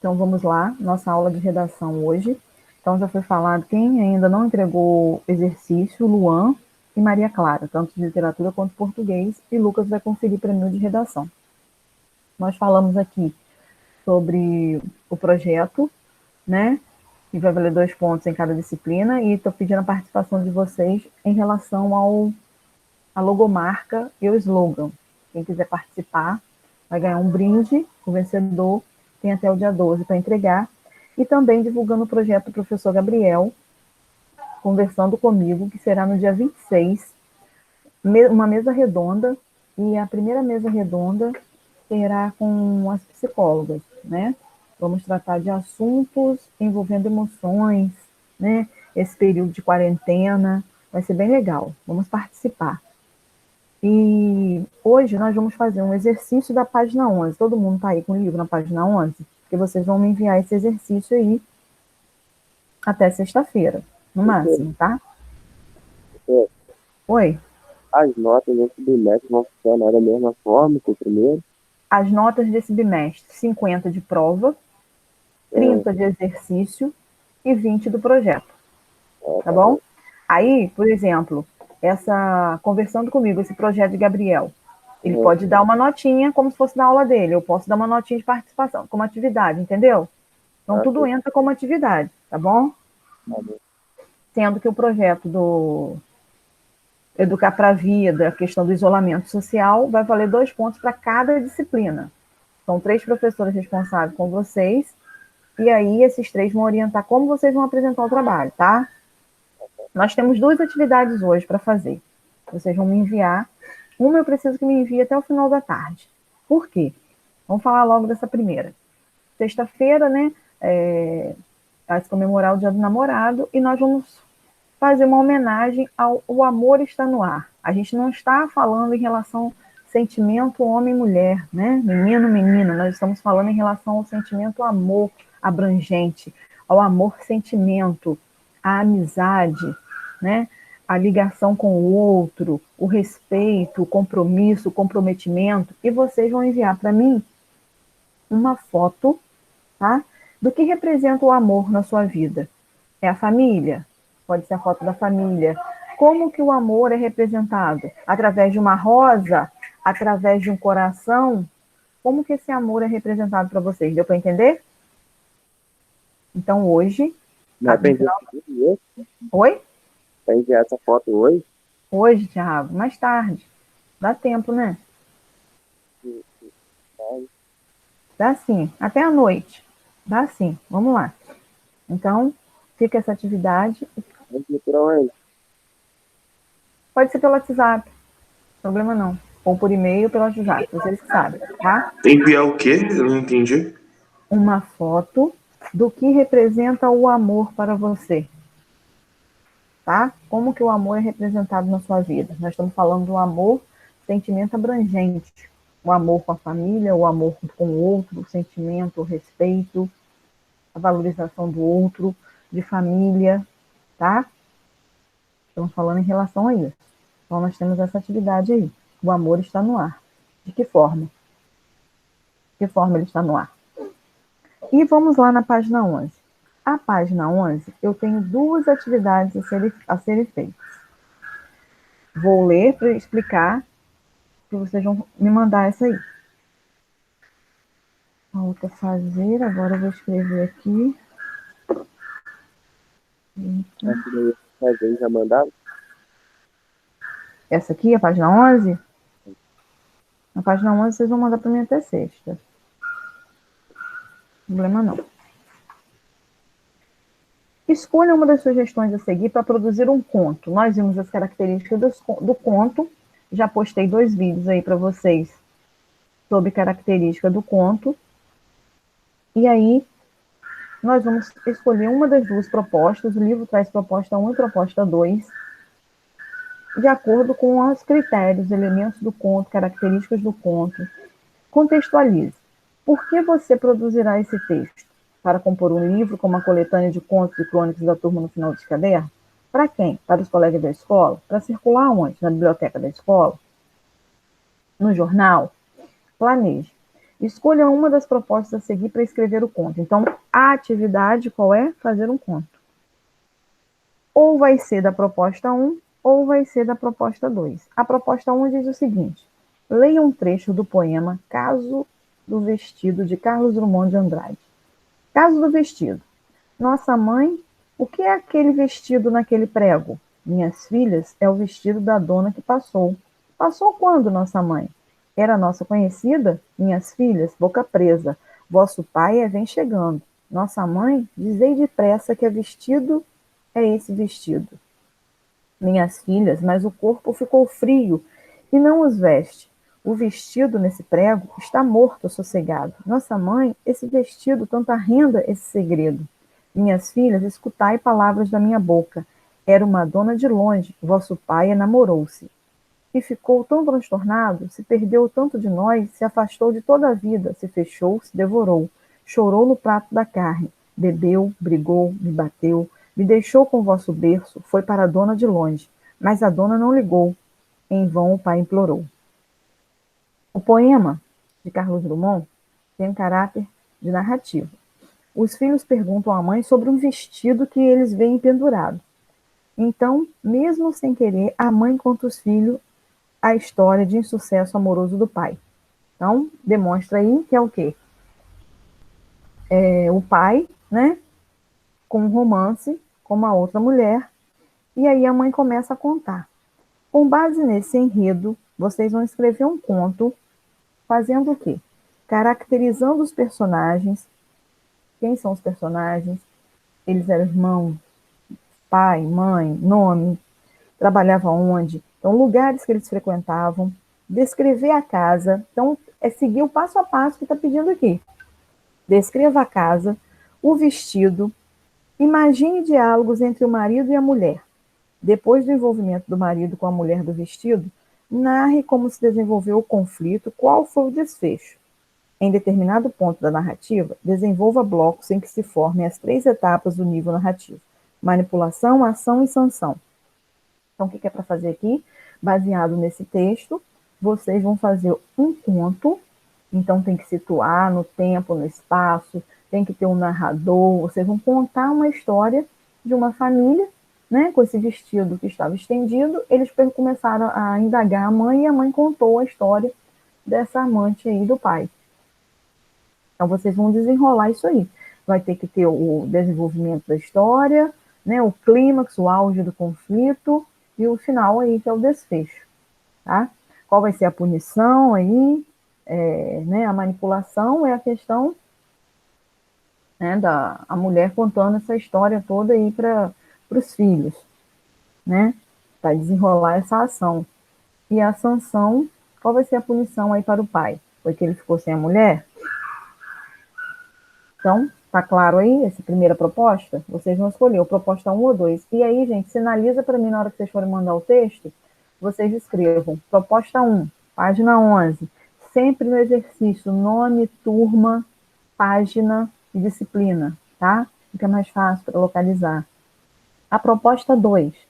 Então, vamos lá, nossa aula de redação hoje. Então, já foi falado, quem ainda não entregou exercício, Luan e Maria Clara, tanto de literatura quanto português, e Lucas vai conferir para mim o de redação. Nós falamos aqui sobre o projeto, né, que vai valer 2 pontos em cada disciplina, e estou pedindo a participação de vocês em relação à logomarca e o slogan. Quem quiser participar vai ganhar um brinde, o vencedor tem até o dia 12 para entregar, e também divulgando o projeto do professor Gabriel, conversando comigo, que será no dia 26, uma mesa redonda, e a primeira mesa redonda será com as psicólogas, né? Vamos tratar de assuntos envolvendo emoções, né? Esse período de quarentena, vai ser bem legal, vamos participar. E hoje nós vamos fazer um exercício da página 11. Todo mundo está aí com o livro na página 11? Porque vocês vão me enviar esse exercício aí até sexta-feira, no máximo, tá? Oi? As notas desse bimestre vão funcionar da mesma forma que o primeiro? As notas desse bimestre, 50 de prova, 30 de exercício e 20 do projeto, tá bom? Aí, por exemplo, conversando comigo, esse projeto de Gabriel, ele pode dar uma notinha como se fosse da aula dele, eu posso dar uma notinha de participação, como atividade, entendeu? Então, tudo entra como atividade, tá bom? Sendo que o projeto do Educar para a Vida, a questão do isolamento social, vai valer 2 pontos para cada disciplina. São 3 professores responsáveis com vocês, e aí esses 3 vão orientar como vocês vão apresentar o trabalho, tá? Nós temos 2 atividades hoje para fazer. Vocês vão me enviar. Uma eu preciso que me envie até o final da tarde. Por quê? Vamos falar logo dessa primeira. Sexta-feira, né, vai se comemorar o Dia do Namorado, e nós vamos fazer uma homenagem ao O Amor Está no Ar. A gente não está falando em relação ao sentimento homem-mulher, né? Menino, menina. Nós estamos falando em relação ao sentimento amor abrangente, ao amor-sentimento, à amizade, né? A ligação com o outro, o respeito, o compromisso, o comprometimento. E vocês vão enviar para mim uma foto, tá? Do que representa o amor na sua vida. É a família? Pode ser a foto da família. Como que o amor é representado? Através de uma rosa? Através de um coração? Como que esse amor é representado para vocês? Deu para entender? Então, hoje... Vai enviar hoje? Oi? Vai enviar essa foto hoje? Hoje, Thiago, mais tarde. Dá tempo, né? Dá sim, até a noite. Dá sim, vamos lá. Então, fica essa atividade. Pode ser pelo WhatsApp, problema não. Ou por e-mail, pelo WhatsApp, vocês que sabem, tá? Enviar o quê? Eu não entendi. Uma foto do que representa o amor para você. Tá? Como que o amor é representado na sua vida? Nós estamos falando do amor, sentimento abrangente. O amor com a família, o amor com o outro, o sentimento, o respeito, a valorização do outro, de família, tá? Estamos falando em relação a isso. Então, nós temos essa atividade aí. O amor está no ar. De que forma? De que forma ele está no ar? E vamos lá na página 11. A página 11, eu tenho 2 atividades a serem feitas. Vou ler para explicar, que vocês vão me mandar essa aí. A outra fazer, agora eu vou escrever aqui. Já mandaram? Essa aqui, a página 11? Na página 11 vocês vão mandar para mim até sexta. Problema não. Escolha uma das sugestões a seguir para produzir um conto. Nós vimos as características do conto. Já postei 2 vídeos aí para vocês sobre característica do conto. E aí, nós vamos escolher uma das 2 propostas. O livro traz proposta 1 e proposta 2, de acordo com os critérios, elementos do conto, características do conto. Contextualize. Por que você produzirá esse texto? Para compor um livro com uma coletânea de contos e crônicas da turma no final desse caderno? Para quem? Para os colegas da escola? Para circular onde? Na biblioteca da escola? No jornal? Planeje. Escolha uma das propostas a seguir para escrever o conto. Então, a atividade qual é? Fazer um conto. Ou vai ser da proposta 1, ou vai ser da proposta 2. A proposta 1 diz o seguinte: leia um trecho do poema Caso do Vestido, de Carlos Drummond de Andrade. Caso do vestido. Nossa mãe, o que é aquele vestido naquele prego? Minhas filhas, é o vestido da dona que passou. Passou quando, nossa mãe? Era nossa conhecida? Minhas filhas, boca presa. Vosso pai vem chegando. Nossa mãe, dizei depressa que é vestido, é esse vestido. Minhas filhas, mas o corpo ficou frio e não os veste. O vestido nesse prego está morto, sossegado. Nossa mãe, esse vestido, tanta renda, esse segredo. Minhas filhas, escutai palavras da minha boca. Era uma dona de longe, vosso pai enamorou-se. E ficou tão transtornado, se perdeu tanto de nós, se afastou de toda a vida, se fechou, se devorou. Chorou no prato da carne, bebeu, brigou, me bateu, me deixou com o vosso berço, foi para a dona de longe. Mas a dona não ligou. Em vão o pai implorou. O poema de Carlos Drummond tem um caráter de narrativa. Os filhos perguntam à mãe sobre um vestido que eles veem pendurado. Então, mesmo sem querer, a mãe conta aos filhos a história de insucesso amoroso do pai. Então, demonstra aí que é o quê? É o pai, né, com um romance com uma outra mulher, e aí a mãe começa a contar. Com base nesse enredo, vocês vão escrever um conto fazendo o quê? Caracterizando os personagens. Quem são os personagens? Eles eram irmãos, pai, mãe, nome, trabalhavam onde, então lugares que eles frequentavam, descrever a casa, então é seguir o passo a passo que está pedindo aqui. Descreva a casa, o vestido, imagine diálogos entre o marido e a mulher. Depois do envolvimento do marido com a mulher do vestido, narre como se desenvolveu o conflito, qual foi o desfecho. Em determinado ponto da narrativa, desenvolva blocos em que se formem as 3 etapas do nível narrativo: manipulação, ação e sanção. Então, o que é para fazer aqui? Baseado nesse texto, vocês vão fazer um conto, então tem que situar no tempo, no espaço, tem que ter um narrador, vocês vão contar uma história de uma família, né, com esse vestido que estava estendido, eles começaram a indagar a mãe, e a mãe contou a história dessa amante aí do pai. Então, vocês vão desenrolar isso aí. Vai ter que ter o desenvolvimento da história, né, o clímax, o auge do conflito, e o final aí, que é o desfecho. Tá? Qual vai ser a punição aí? Né, a manipulação é a questão, né, a mulher contando essa história toda aí para os filhos, né, para desenrolar essa ação. E a sanção, qual vai ser a punição aí para o pai? Foi que ele ficou sem a mulher? Então, tá claro aí essa primeira proposta? Vocês vão escolher o proposta 1 ou 2. E aí, gente, sinaliza para mim na hora que vocês forem mandar o texto, vocês escrevam proposta 1, página 11, sempre no exercício, nome, turma, página e disciplina, tá? Fica mais fácil para localizar. A proposta 2. Você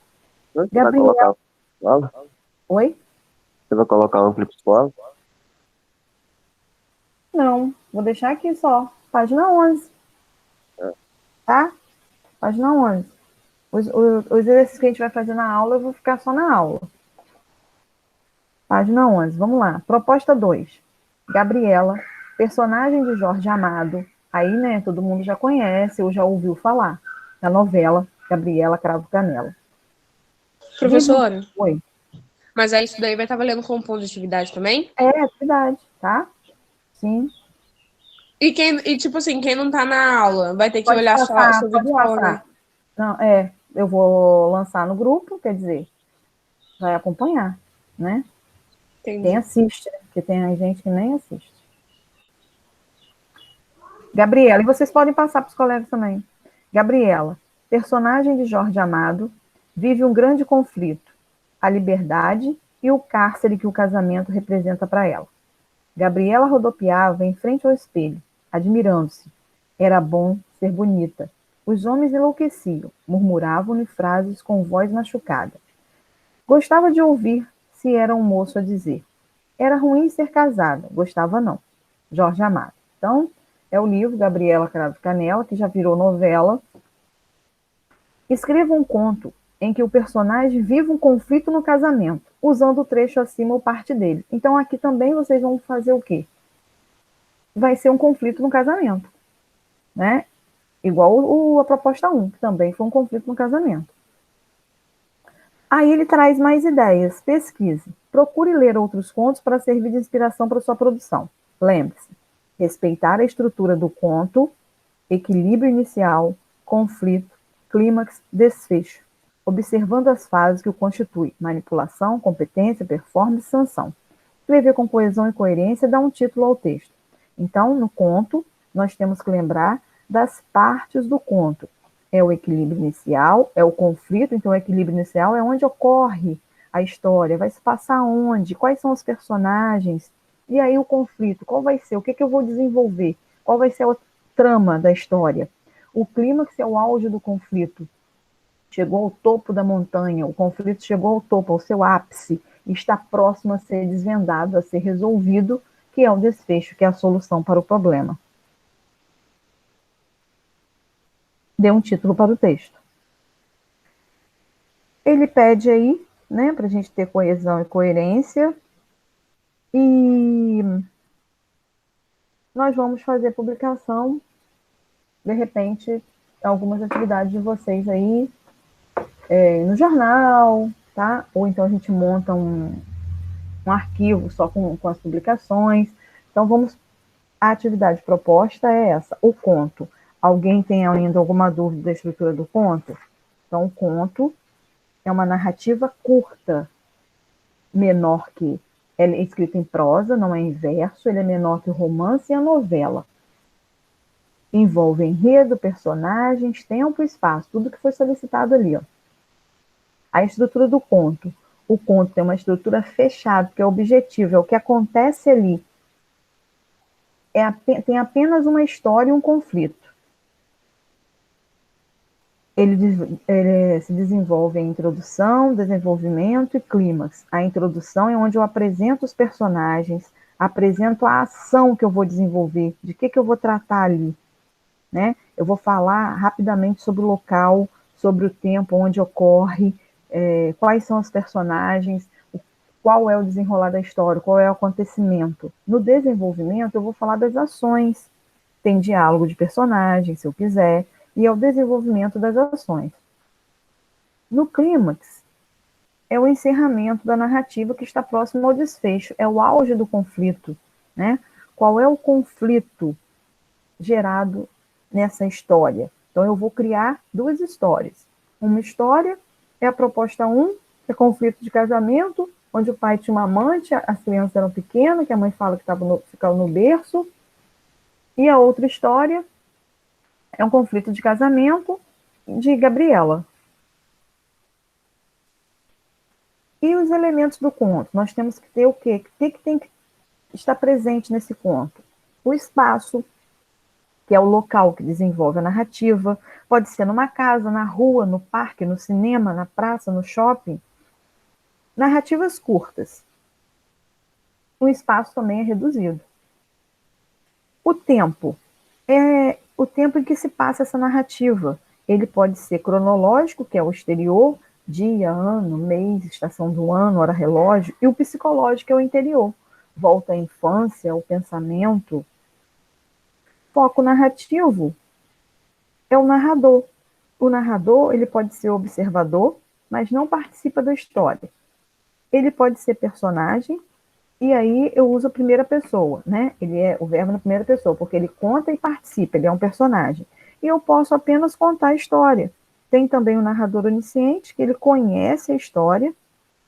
vai Gabriel. colocar escola? Oi? Você vai colocar um clipe escola? Não, vou deixar aqui só. Página 11. Tá? Página 11. Os exercícios que a gente vai fazer na aula, eu vou ficar só na aula. Página 11, vamos lá. Proposta 2. Gabriela, personagem de Jorge Amado. Aí, né, todo mundo já conhece ou já ouviu falar da novela Gabriela Cravo Canela. Professora, Oi. mas aí isso daí vai estar valendo como ponto de atividade também? É atividade, tá? Sim. E tipo assim, quem não tá na aula vai ter que Pode olhar passar, só pode visual, né? passar. Não, eu vou lançar no grupo, quer dizer, vai acompanhar, né? Entendi. Quem assiste, né? Porque tem gente que nem assiste. Gabriela, e vocês podem passar para os colegas também. Gabriela, personagem de Jorge Amado, vive um grande conflito, a liberdade e o cárcere que o casamento representa para ela. Gabriela rodopiava em frente ao espelho, admirando-se. Era bom ser bonita. Os homens enlouqueciam, murmuravam-lhe frases com voz machucada. Gostava de ouvir se era um moço a dizer. Era ruim ser casada, gostava não. Jorge Amado. Então, é o livro Gabriela Cravo Canela, que já virou novela. Escreva um conto em que o personagem vive um conflito no casamento, usando o trecho acima ou parte dele. Então, aqui também vocês vão fazer o quê? Vai ser um conflito no casamento, né? Igual a proposta 1, que também foi um conflito no casamento. Aí ele traz mais ideias. Pesquise. Procure ler outros contos para servir de inspiração para sua produção. Lembre-se, respeitar a estrutura do conto, equilíbrio inicial, conflito, clímax, desfecho, observando as fases que o constituem: manipulação, competência, performance, sanção. Escrever com coesão e coerência dá um título ao texto. Então, no conto, nós temos que lembrar das partes do conto. É o equilíbrio inicial, é o conflito. Então, o equilíbrio inicial é onde ocorre a história, vai se passar onde, quais são os personagens, e aí o conflito, qual vai ser, o que eu vou desenvolver, qual vai ser a trama da história. O clímax é o auge do conflito. Chegou ao topo da montanha, o conflito chegou ao topo, ao seu ápice, e está próximo a ser desvendado, a ser resolvido, que é o desfecho, que é a solução para o problema. Dê um título para o texto. Ele pede aí, né, para a gente ter coesão e coerência, e nós vamos fazer publicação, de repente, algumas atividades de vocês aí, no jornal, tá? Ou então a gente monta um arquivo só com as publicações. Então, a atividade proposta é essa, o conto. Alguém tem ainda alguma dúvida da estrutura do conto? Então, o conto é uma narrativa curta, menor que... Ele é escrito em prosa, não é em verso, ele é menor que o romance e a novela. Envolve enredo, personagens, tempo e espaço, tudo que foi solicitado ali, ó. A estrutura do conto. O conto tem uma estrutura fechada, que é objetivo, é o que acontece ali. Tem apenas uma história e um conflito. Ele se desenvolve em introdução, desenvolvimento e clímax. A introdução é onde eu apresento os personagens, apresento a ação que eu vou desenvolver, de que eu vou tratar ali, né? Eu vou falar rapidamente sobre o local, sobre o tempo onde ocorre, quais são os personagens, qual é o desenrolar da história, qual é o acontecimento. No desenvolvimento, eu vou falar das ações. Tem diálogo de personagens, se eu quiser, e é o desenvolvimento das ações. No clímax, é o encerramento da narrativa que está próximo ao desfecho, é o auge do conflito, né? Qual é o conflito gerado nessa história? Então, eu vou criar duas histórias. Uma história é a proposta 1, que é conflito de casamento, onde o pai tinha uma amante, as crianças eram pequenas, que a mãe fala que ficava no berço. E a outra história é um conflito de casamento de Gabriela. E os elementos do conto? Nós temos que ter o quê? O que tem que estar presente nesse conto? O espaço, que é o local que desenvolve a narrativa. Pode ser numa casa, na rua, no parque, no cinema, na praça, no shopping. Narrativas curtas. O espaço também é reduzido. O tempo é o tempo em que se passa essa narrativa. Ele pode ser cronológico, que é o exterior, dia, ano, mês, estação do ano, hora relógio, e o psicológico é o interior. Volta à infância, ao pensamento. Foco narrativo é o narrador. O narrador, ele pode ser observador, mas não participa da história. Ele pode ser personagem, e aí eu uso a primeira pessoa, né? Ele é o verbo na primeira pessoa, porque ele conta e participa, ele é um personagem. E eu posso apenas contar a história. Tem também o narrador onisciente, que ele conhece a história,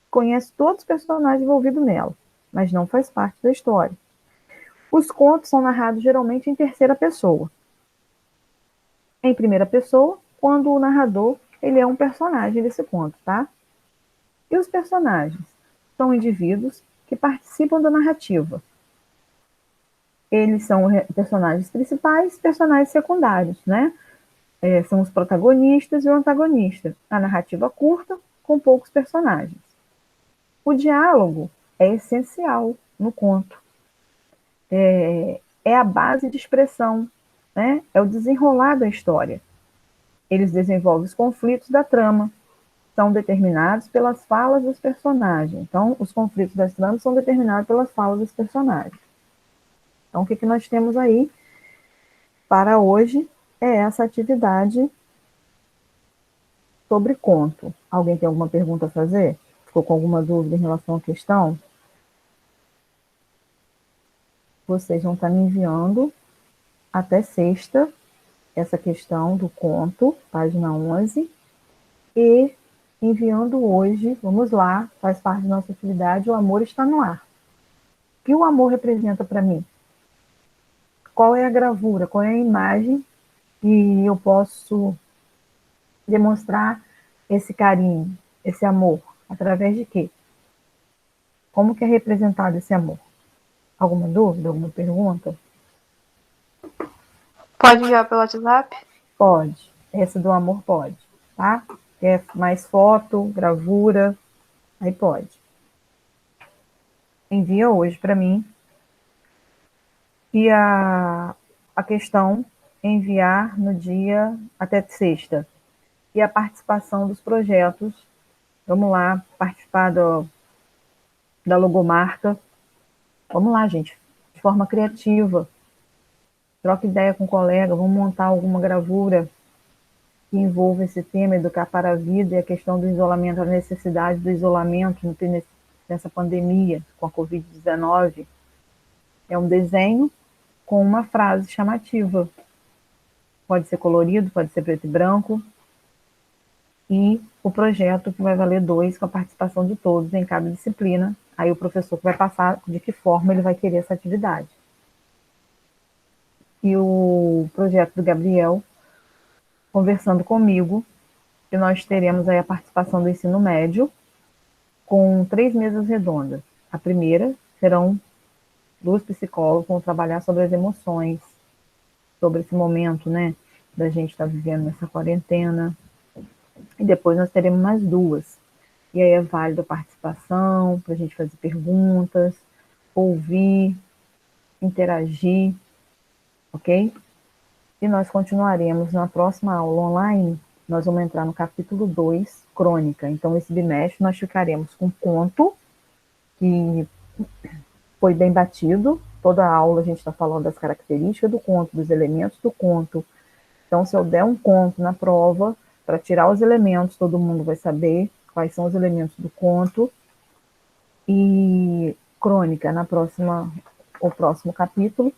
conhece todos os personagens envolvidos nela, mas não faz parte da história. Os contos são narrados geralmente em terceira pessoa. Em primeira pessoa, quando o narrador ele é um personagem desse conto, tá? E os personagens são indivíduos que participam da narrativa. Eles são personagens principais, personagens secundários, né? São os protagonistas e o antagonista. A narrativa curta, com poucos personagens. O diálogo é essencial no conto. é a base de expressão, né? É o desenrolar da história. Eles desenvolvem os conflitos da trama, são determinados pelas falas dos personagens. Então, os conflitos das tramas são determinados pelas falas dos personagens. Então, o que nós temos aí para hoje é essa atividade sobre conto. Alguém tem alguma pergunta a fazer? Ficou com alguma dúvida em relação à questão? Vocês vão estar me enviando até sexta essa questão do conto, página 11, e enviando hoje, vamos lá, faz parte da nossa atividade, o amor está no ar. O que o amor representa para mim? Qual é a gravura, qual é a imagem que eu posso demonstrar esse carinho, esse amor? Através de quê? Como que é representado esse amor? Alguma dúvida, alguma pergunta? Pode enviar pelo WhatsApp? Pode. Esse do amor pode, tá? Quer mais foto, gravura, aí pode. Envia hoje para mim. E a questão enviar no dia até sexta. E a participação dos projetos. Vamos lá, participar da logomarca. Vamos lá, gente, de forma criativa. Troca ideia com o colega, vamos montar alguma gravura que envolva esse tema, educar para a vida e a questão do isolamento, a necessidade do isolamento nessa pandemia com a Covid-19. É um desenho com uma frase chamativa. Pode ser colorido, pode ser preto e branco. E o projeto que vai valer 2, com a participação de todos em cada disciplina. Aí o professor que vai passar de que forma ele vai querer essa atividade. E o projeto do Gabriel, conversando comigo, que nós teremos aí a participação do ensino médio, com 3 mesas redondas. A primeira serão 2 psicólogos, vão trabalhar sobre as emoções, sobre esse momento, né, da gente estar vivendo nessa quarentena. E depois nós teremos mais 2. E aí é válido a participação, para a gente fazer perguntas, ouvir, interagir, ok? E nós continuaremos na próxima aula online, nós vamos entrar no capítulo 2, crônica. Então, esse bimestre nós ficaremos com conto, que foi bem batido. Toda a aula a gente está falando das características do conto, dos elementos do conto. Então, se eu der um conto na prova, para tirar os elementos, todo mundo vai saber quais são os elementos do conto. E crônica, o próximo capítulo,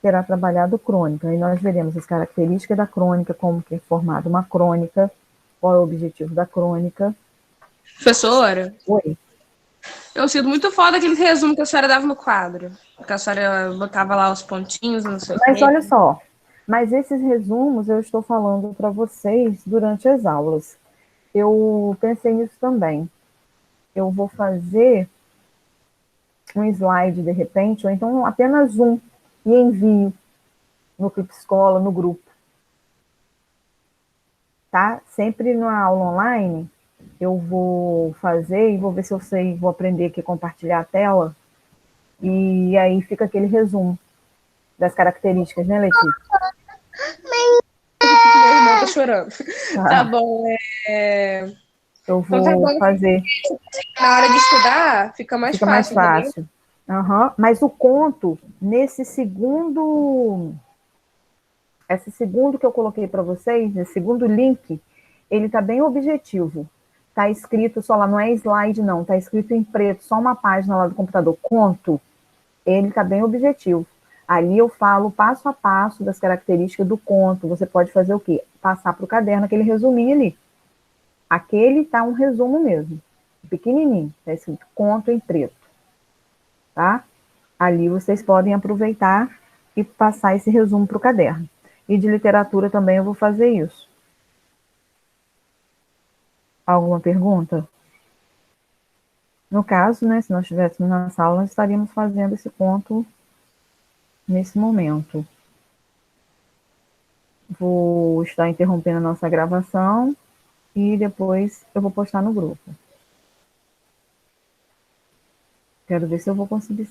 será trabalhado crônica. E nós veremos as características da crônica, como que é formada uma crônica, qual é o objetivo da crônica. Professora? Oi. Eu sinto muito foda aquele resumo que a senhora dava no quadro. Que a senhora botava lá os pontinhos, não sei o quê. Mas olha só, mas esses resumos eu estou falando para vocês durante as aulas. Eu pensei nisso também. Eu vou fazer um slide de repente, ou então apenas um, e envio no Clip Escola, no grupo. Tá? Sempre na aula online, eu vou fazer e vou ver se eu sei, vou aprender aqui a compartilhar a tela, e aí fica aquele resumo das características, né, Letícia? Meu irmão tá chorando. Tá bom. Eu vou Então, tá bom. fazer. Na hora de estudar, fica mais Fica fácil. mais fácil. Uhum. Mas o conto, esse segundo que eu coloquei para vocês, esse segundo link, ele está bem objetivo. Está escrito só lá, não é slide não, está escrito em preto, só uma página lá do computador, conto. Ele está bem objetivo. Ali eu falo passo a passo das características do conto. Você pode fazer o quê? Passar para o caderno aquele resuminho ali. Aquele tá um resumo mesmo, pequenininho, está escrito conto em preto. Tá? Ali vocês podem aproveitar e passar esse resumo para o caderno. E de literatura também eu vou fazer isso. Alguma pergunta? No caso, né, se nós estivéssemos na sala, nós estaríamos fazendo esse conto nesse momento. Vou estar interrompendo a nossa gravação e depois eu vou postar no grupo. Quero ver se eu vou conseguir